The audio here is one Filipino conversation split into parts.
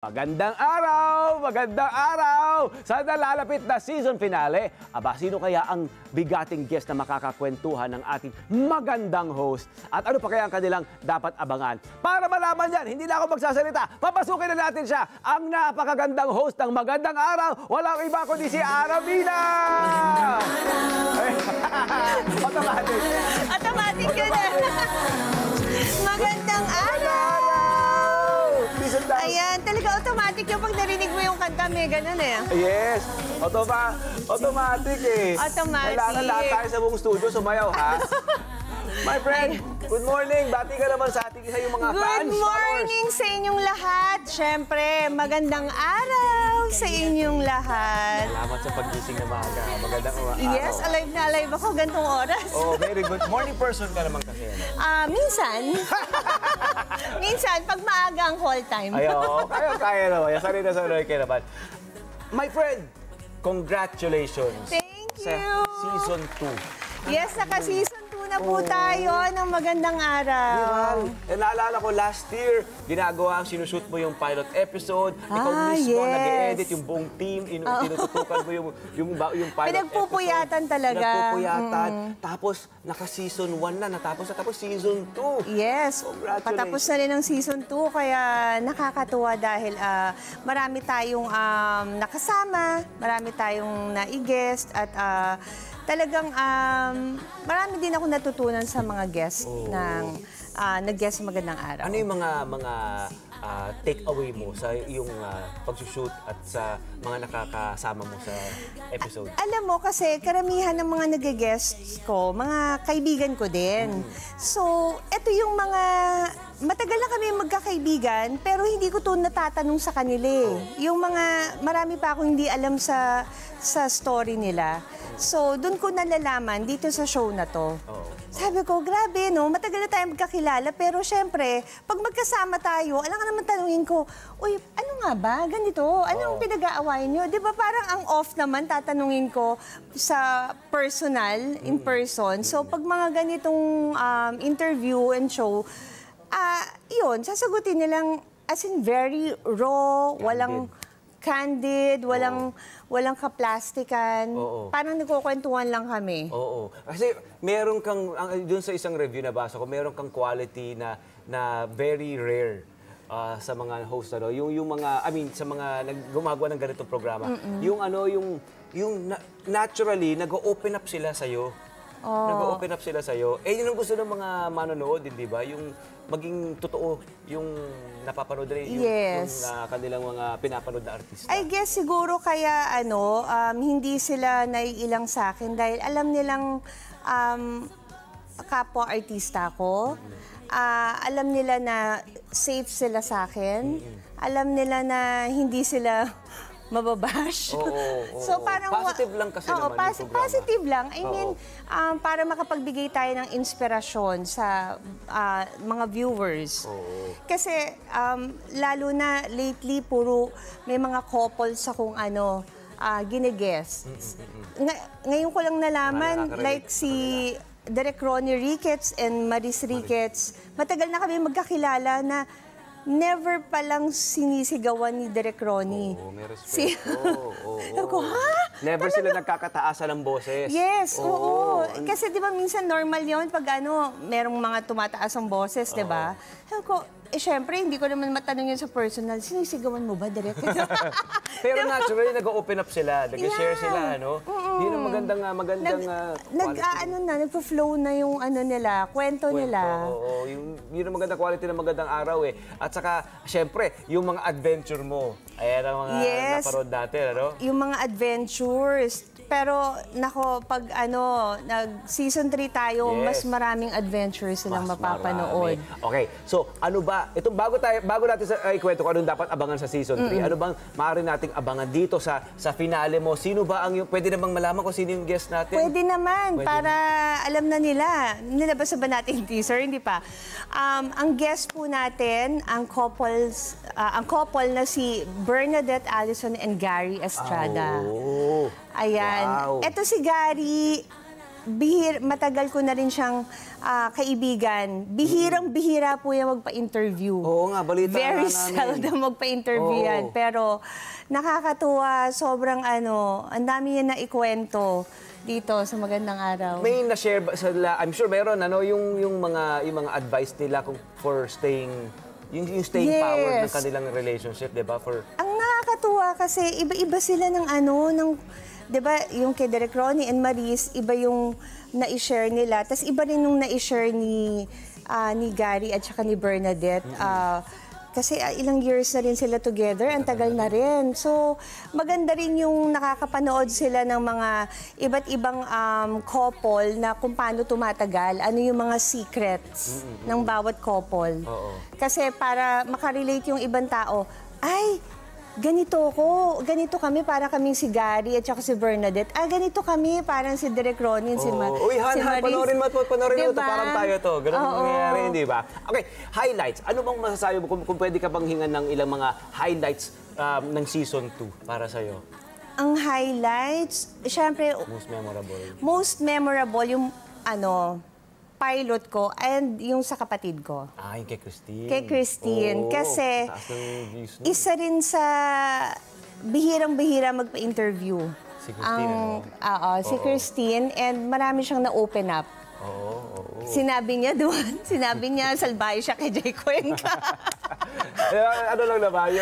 Magandang araw! Magandang araw! Sa nalalapit na season finale, sino kaya ang bigating guest na makakakwentuhan ng ating magandang host? At ano pa kaya ang kanilang dapat abangan? Para malaman yan, hindi na ako magsasalita. Papasukin na natin siya, ang napakagandang host ng Magandang Araw. Walang iba kundi si Aravina! Automatic. Automatic yun eh. Magandang araw! Ayan, talaga automatic yung pag narinig mo yung kanta, may ganun eh. Yes, automatic eh. Automatic. Kailangan lahat tayo sa buong studio sumayaw, ha? My friend, good morning. Bati ka naman sa ating isa yung mga fans. Good morning sa inyong lahat. Siyempre, magandang araw sa inyong lahat. Salamat sa paggising na maaga. Magandang araw. Yes, alive na alive ako gantong oras. Oh, very good. Morning person ka naman kasi. Minsan. Minsan, pag maaga ang call time. Ayaw, kaya naman. Sanay na sanay kayo naman. My friend, congratulations. Thank Sa you. season 2. Yes, naka-season 2 na po tayo ng Magandang Araw. Naalala ko last year, ginagawa, sinushoot mo yung pilot episode. Ikaw mismo yes. nag-edit yung buong team. Tinututukan mo yung pilot Pinagpupuyatan episode. talaga. Pinagpupuyatan. Tapos, naka-season 1 na natapos. Tapos season 2. Yes. Congratulations. Patapos na rin ang season 2. Kaya nakakatuwa dahil marami tayong nakasama. Marami tayong na-i-guest. At talagang marami din ako natutunan sa mga guests ng nag-guest sa Magandang Araw. Ano yung mga take-away mo sa iyong pag-shoot at sa mga nakakasama mo sa episode? Alam mo, kasi karamihan ng mga nag-guests ko, mga kaibigan ko din. So, eto yung mga... Matagal na kami magkakaibigan, pero hindi ko to natatanong sa kanila eh. Yung mga... Marami pa akong hindi alam sa story nila. So, doon ko nalalaman dito sa show na to. Sabi ko, grabe, no? Matagal na tayo magkakilala, pero syempre, pag magkasama tayo, alam ka naman tanungin ko, uy, ano nga ba? Ganito? Ano ang pinag-aawayan nyo? Di ba parang ang off naman, tatanungin ko sa personal, in person. So, pag mga ganitong interview and show, yun, sasagutin nilang, as in very raw, walang... Candid, walang kaplastikan. Parang nagkukwentuhan lang kami. Oo. Kasi meron kang, dun sa isang review na basa ko, meron kang quality na very rare sa mga host. Yung mga, sa mga gumagawa ng ganitong programa. Yung naturally, nag-open up sila sa'yo. Nag-open up sila sa'yo. Yun ang gusto ng mga manonood, di ba? Yung maging totoo yung napapanood rin, yung kanilang mga pinapanood na artista. I guess siguro kaya hindi sila naiilang sa akin dahil alam nilang kapwa-artista ko. Alam nila na safe sila sa akin. Alam nila na hindi sila mababash. So parang positive lang kasi naman yung programa. Positive lang. I mean, para makapagbigay tayo ng inspirasyon sa mga viewers. Kasi lalo na lately, puro may mga couples akong gine-guest. Ngayon ko lang nalaman, like si Direk Ronnie Ricketts and Maris Ricketts, matagal na kami magkakilala na never palang sinisigawan ni Direk Ronnie. May respect. Ako, ha? Never sila nagkakataasan ng boses. Yes, oo. Kasi di ba minsan normal yun pag merong mga tumataas ang boses, di ba? Ako, syempre, hindi ko naman matanong yun sa personal. Sinisigawan mo ba, Direk? Pero naturally, nag-open up sila. Nag-share sila, ano? Yun ang magandang nagpo-flow na yung nila, kwento nila. Yun ang magandang quality ng Magandang Araw eh. At saka, syempre, yung mga adventure mo. Ayan ang mga naparod natin, ano? Yung mga adventures. Pero, nako, pag nag-season 3 tayo, mas maraming adventures silang mapapanood. Okay, so ano ba? Ito, bago natin ikwento kung anong dapat abangan sa season 3, ano bang maaari nating abangan dito sa finale mo? Sino ba pwede namang malaman kung sino yung guest natin? Pwede naman, para alam na nila. Nilabas ba natin yung teaser? Hindi pa. Ang guest po natin, ang couple na si Bernadette Allison and Gary Estrada. Ayan. Wow. Ito si Gary, matagal ko na rin siyang kaibigan. Bihirang-bihira po yan magpa-interview. Oo nga, balita Very nga namin. seldom magpa-interview Oo. yan. Pero nakakatuwa, sobrang ang dami yan na ikwento dito sa Magandang Araw. May na-share ba sila? I'm sure meron yung mga advice nila for staying yung staying power ng kanilang relationship, 'di ba? Ang nakakatuwa kasi iba-iba sila ng 'di ba, yung kay Direk Ronnie and Maris, iba yung na-share nila. Tapos iba rin yung na-share ni Gary at saka ni Bernadette. Kasi ilang years na rin sila together, ang tagal na rin. So, maganda rin yung nakakapanood sila ng mga iba't ibang couple na kung paano tumatagal, ano yung mga secrets ng bawat couple. Kasi para makarelate yung ibang tao, ay, ganito kami, para kaming si Gary at saka si Bernadette. Ganito kami, parang si Direk Ronnie, si Maris. Uy, panoorin mo ito, Diba? parang tayo to. Ganun ang nangyayari, di ba? Okay, highlights. Ano bang masasabi mo kung pwede ka bang hingan ng ilang mga highlights ng season 2 para sa'yo? Ang highlights, syempre, most memorable yung pilot ko and yung sa kapatid ko. Yung kay Christine. Kay Christine. Kasi taas ng views nun. isa rin sa bihirang-bihira magpa-interview. Si Christine, Si Christine, and marami siyang na-open up. Sinabi niya, salbahe siya kay Jay Cuenca. Ano lang naman?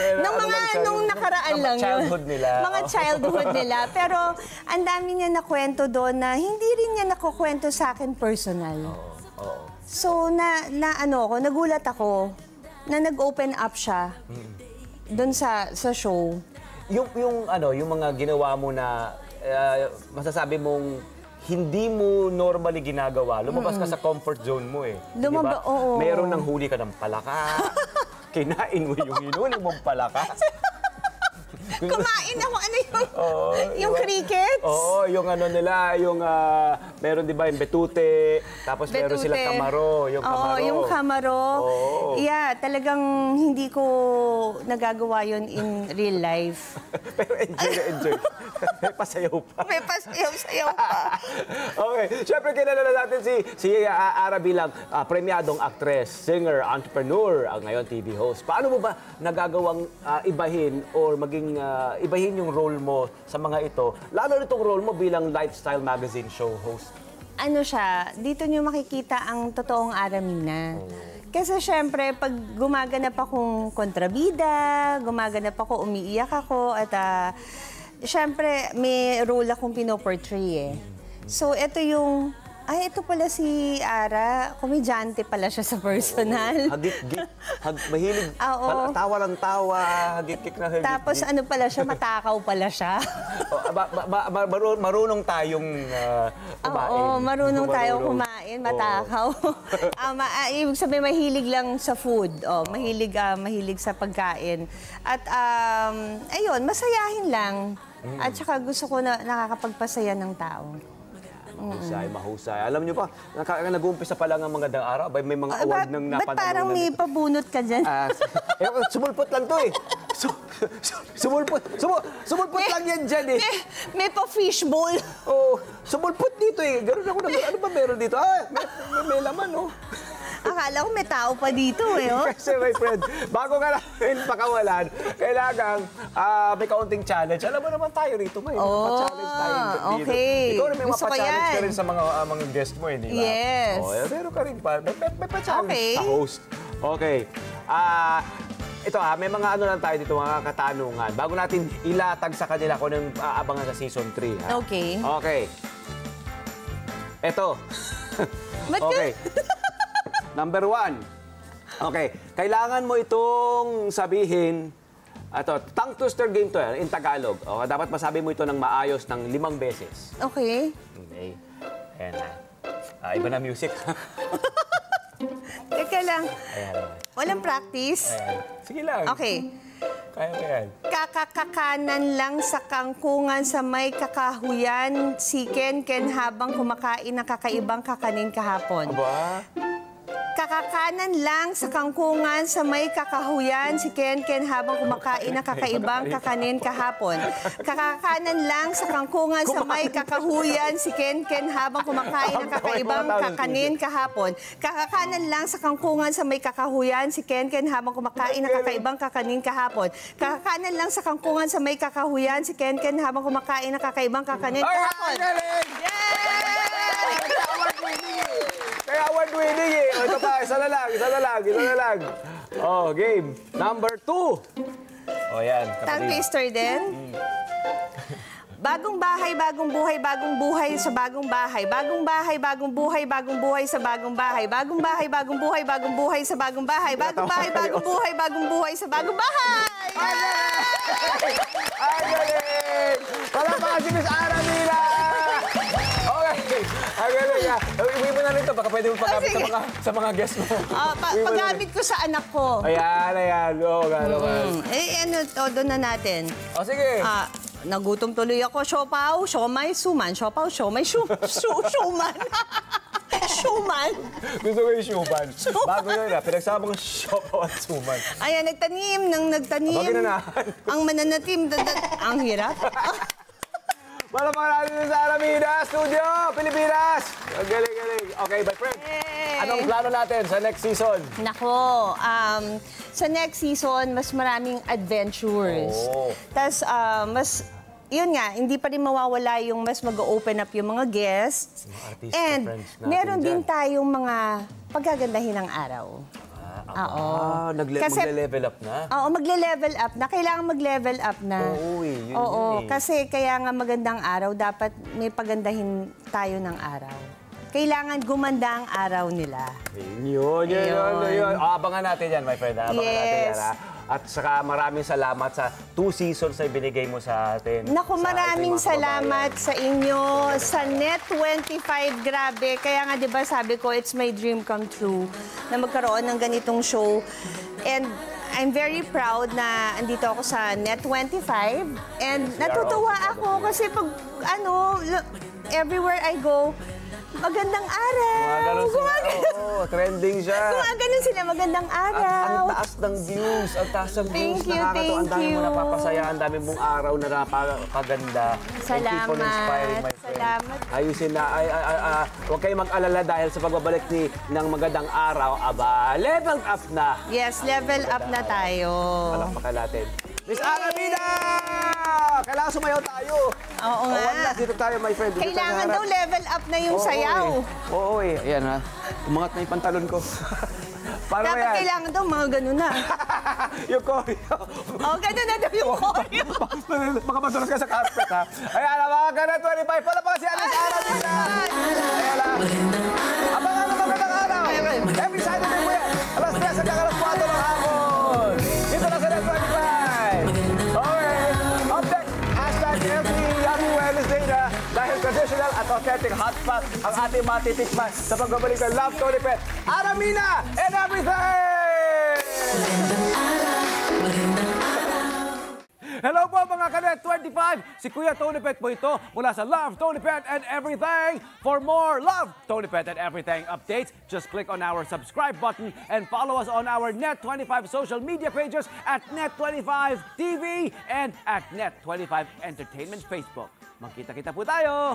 Nung nakaraan lang yun. Childhood nila. Mga childhood nila. Pero ang dami niya nakwento doon na hindi rin niya nakukwento sa akin personal. So, nagulat ako na nag-open up siya doon sa show. Yung mga ginawa mo na masasabi mong hindi mo normally ginagawa. Lumabas ka sa comfort zone mo eh. Diba? Oo. Meron ng huli ka ng palaka. Kinain mo yung hinuli mong palaka. Kumain ako, yung crickets? Oo, yung meron di ba yung betute, tapos meron silang kamaro, yung kamaro. Oo, yung kamaro. Yeah, talagang hindi ko nagagawa yun in real life. Pero enjoy. May pasayaw pa. May pasayaw pa. Okay, syempre kilala na natin si Ara bilang premyadong actress, singer, entrepreneur, ngayon TV host. Paano mo ba nagagawang ibahin or maging ibahin yung role mo sa mga ito, lalo nitong role mo bilang lifestyle magazine show host? Dito nyo makikita ang totoong Aramina. Kasi syempre, pag gumaganap akong kontrabida, gumaganap ako, umiiyak ako, at syempre, may role akong pinoportray eh. So, ito ito pala si Ara, komedyante pala siya sa personal. Hagit-git, mahilig, tawa ng tawa, hagit-git na hagit-git. Tapos ano siya, matakaw pala siya. Marunong tayong kumain. Oo, marunong tayong kumain, matakaw. Ibig sabihin, mahilig lang sa food. Mahilig sa pagkain. At ayun, masayahin lang. At saka gusto ko na nakakapagpasaya ng tao. Mahusay. Alam niyo ba, nag-uumpisa pa lang ang Magandang Araw, may mga award ng napanalunan. Ba't parang may pabunot ka dyan? Sumulpot lang to eh. Sumulpot lang yan dyan eh. May pa-fishbowl. Sumulpot dito eh. Ganun ako na, ano ba meron dito? May laman oh. Akala ko may tao pa dito eh. Kasi my friend, bago ka namin pakawalan, kailangan may kaunting challenge. Alam mo naman tayo rito, may pa-challenge tayo dito. Okay. Ikaw rin may pa-challenge ka rin sa mga guest mo, hindi ba? Yes. Meron ka rin pa. May pa-challenge sa host. Okay. Ito may mga lang tayo dito, mga katanungan. Bago natin ilatag sa kanila kung anong aabangan sa season 3. Okay. Okay. Ito. Okay. Number 1. Okay. Kailangan mo itong sabihin. Ito, tongue twister game to in Tagalog. Okay, dapat masabi mo ito ng maayos ng 5 beses. Okay. Okay. Ayan na. Iba na music. Teka lang. Ayan. Walang practice? Ayan. Sige lang. Okay. Kaya ba yan? Kakakakanan lang sa kangkungan sa may kakahuyan, si Ken habang kumakain ng kakaibang kakanin kahapon. Aba? Kakakanan lang sa kangkungan sa may kakahuyan si Ken habang kumakain ng kakaibang kakanin kahapon. Kakakanan lang sa kangkungan sa may kakahuyan si Ken habang kumakain ng kakaibang kakanin kahapon. Kakakanan lang sa kangkungan sa may kakahuyan si Ken habang kumakain ng kakaibang kakanin kahapon. Kakakanan lang sa kangkungan sa may kakahuyan si Ken habang kumakain ng kakaibang kakanin kahapon. Kaya award-winning eh. O, ito pa, isa na lang. Oh, game. Number 2. O, yan. Tongue twister din. Bagong bahay, bagong buhay, bagong buhay sa bagong bahay. Bagong bahay, bagong buhay, bagong buhay sa bagong bahay. Bagong bahay, bagong buhay, bagong buhay sa bagong bahay. Bagong bahay, bagong buhay, bagong buhay sa bagong bahay. Ay, galing! Palakpakan si Miss Aramila! Okay. Ang galing ah. Iwi mo na rin ito. Baka pwede mo paggamit sa mga guests mo. Paggamit ko sa anak ko. Ayan. Oo, gano'n. Todo na natin. O, sige. Nagutom tuloy ako. Siopaw, siomay, suman. Siopaw, siomay, suman. Suman. Gusto ko yung syuman. Bago yun pinagsama kong siopaw at suman. Ayan, nagtanim. Ang mananatim. Ang hirap. Palakpakan natin sa Alameda Studio, Pilipinas! Ang galing. Okay, my friend. Anong plano natin sa next season? Nako, sa next season, mas maraming adventures. Tapos, yun nga, hindi pa rin mawawala yung mas mag-open up yung mga guests. Mga artista And friends natin meron din dyan. tayong mga paggagandahin ng araw. Magle-level up na? Oo, magle-level up na. Kailangan mag-level up na. Oo, yun Oo, eh. kasi kaya nga magandang araw, dapat may pagandahin tayo ng araw. Kailangan gumanda ang araw nila. Yun. Abangan natin yan, my friend. Abangan natin yan, ha? At saka maraming salamat sa 2 seasons na binigay mo sa atin. Naku, sa maraming ating mga salamat kababayan. sa inyo. Sa Net25, grabe. Kaya nga, di ba, sabi ko, it's my dream come true na magkaroon ng ganitong show. And I'm very proud na andito ako sa Net25. And natutuwa ako kasi pag, everywhere I go, magandang araw. Gumagano sila. Oo, trending siya. Gumagano sila, magandang araw. Ang taas ng views. Thank you, Nakakatawa. thank Ang dami mo you. napapasaya. Ang dami mong araw na napakaganda. Salamat. Keep on inspiring, my friend. Salamat. Ayusin na. Huwag kayong mag-alala dahil sa pagbabalik ng magandang araw, level up na. Yes, level up na tayo. Palakpakan natin. Miss Aramida! Kailangan sumayaw tayo. Oo nga. One last, dito tayo, my friend. Dito tayo Kailangan harap. daw level up na yung sayaw. Oo, Ayan ha. Umangat na yung pantalon ko. Paano Dapat yan? kailangan daw mga ganun na. Yung choreo. Ganun na daw yung choreo. Baka matulog ka sa carpet, ha? Ayan, mga ganun, 25. Palapakan si Alice Aramida. Ayan lang. Abangan na magandang araw. Every Saturday po yan. Alas 3 hanggang alas 4 ng hapon. Dito lang sa Net 25. Okay. Up next, hashtag every Yummy Wednesday na dahil traditional at authentic hotspot ang ating matitikman sa pagbabalik ng Love Tony Pet. Aramina and everything! Hello po mga Kanet 25! Si Kuya Tony Pet po ito mula sa Love Tony Pet and Everything. For more Love Tony Pet and Everything updates, just click on our subscribe button and follow us on our Net25 social media pages at Net25 TV and at Net25 Entertainment Facebook. Magkita-kita po tayo!